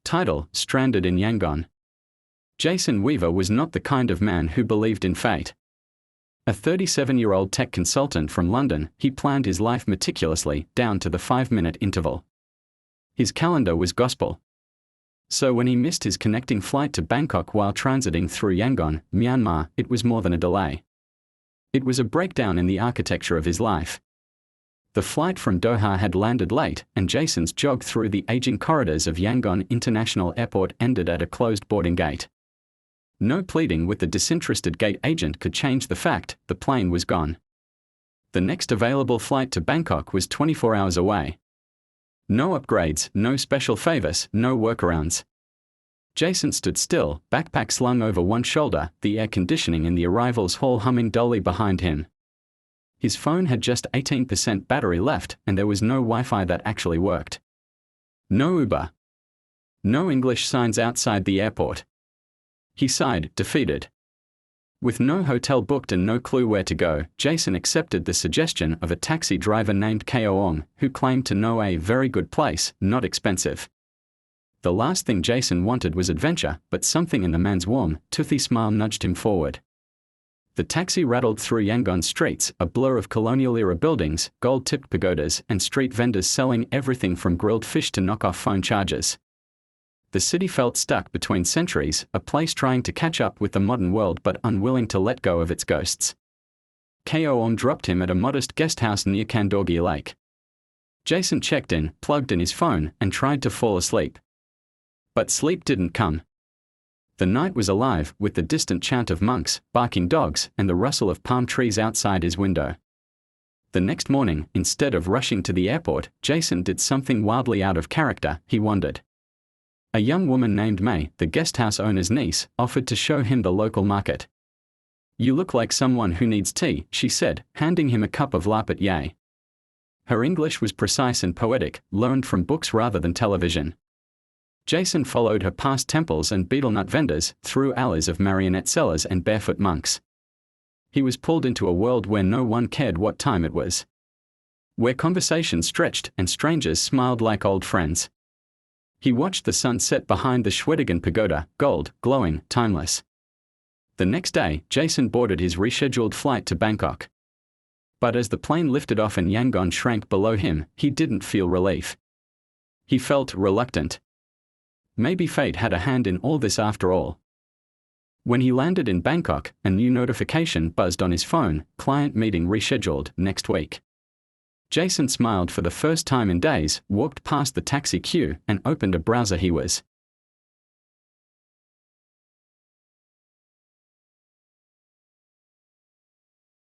Title: Stranded in Yangon. Jason Weaver was not the kind of man who believed in fate. A 37-year-old tech consultant from London, he planned his life meticulously, down to the 5-minute interval. His calendar was gospel. So when he missed his connecting flight to Bangkok while transiting through Yangon, Myanmar, it was more than a delay. It was a breakdown in the architecture of his life. The flight from Doha had landed late, and Jason's jog through the aging corridors of Yangon International Airport ended at a closed boarding gate. No pleading with the disinterested gate agent could change the fact the plane was gone. The next available flight to Bangkok was 24 hours away. No upgrades, no special favors, no workarounds. Jason stood still, backpack slung over one shoulder, the air conditioning in the arrivals hall humming dully behind him. His phone had just 18% battery left, and there was no Wi-Fi that actually worked. No Uber. No English signs outside the airport. He sighed, defeated. With no hotel booked and no clue where to go, Jason accepted the suggestion of a taxi driver named Keoong, who claimed to know a very good place, not expensive. The last thing Jason wanted was adventure, but something in the man's warm, toothy smile nudged him forward. The taxi rattled through Yangon streets, a blur of colonial-era buildings, gold-tipped pagodas, and street vendors selling everything from grilled fish to knockoff phone chargers. The city felt stuck between centuries, a place trying to catch up with the modern world but unwilling to let go of its ghosts. Keoong dropped him at a modest guest house near Kandorgi Lake. Jason checked in, plugged in his phone, and tried to fall asleep. But sleep didn't come. The night was alive, with the distant chant of monks, barking dogs, and the rustle of palm trees outside his window. The next morning, instead of rushing to the airport, Jason did something wildly out of character. He wandered. A young woman named May, the guesthouse owner's niece, offered to show him the local market. "You look like someone who needs tea," she said, handing him a cup of lapet yay. Her English was precise and poetic, learned from books rather than television. Jason followed her past temples and betel nut vendors, through alleys of marionette sellers and barefoot monks. He was pulled into a world where no one cared what time it was. Where conversation stretched and strangers smiled like old friends. He watched the sun set behind the Shwedagon Pagoda, gold, glowing, timeless. The next day, Jason boarded his rescheduled flight to Bangkok. But as the plane lifted off and Yangon shrank below him, he didn't feel relief. He felt reluctant. Maybe fate had a hand in all this after all. When he landed in Bangkok, a new notification buzzed on his phone: client meeting rescheduled, next week. Jason smiled for the first time in days, walked past the taxi queue, and opened a browser. He was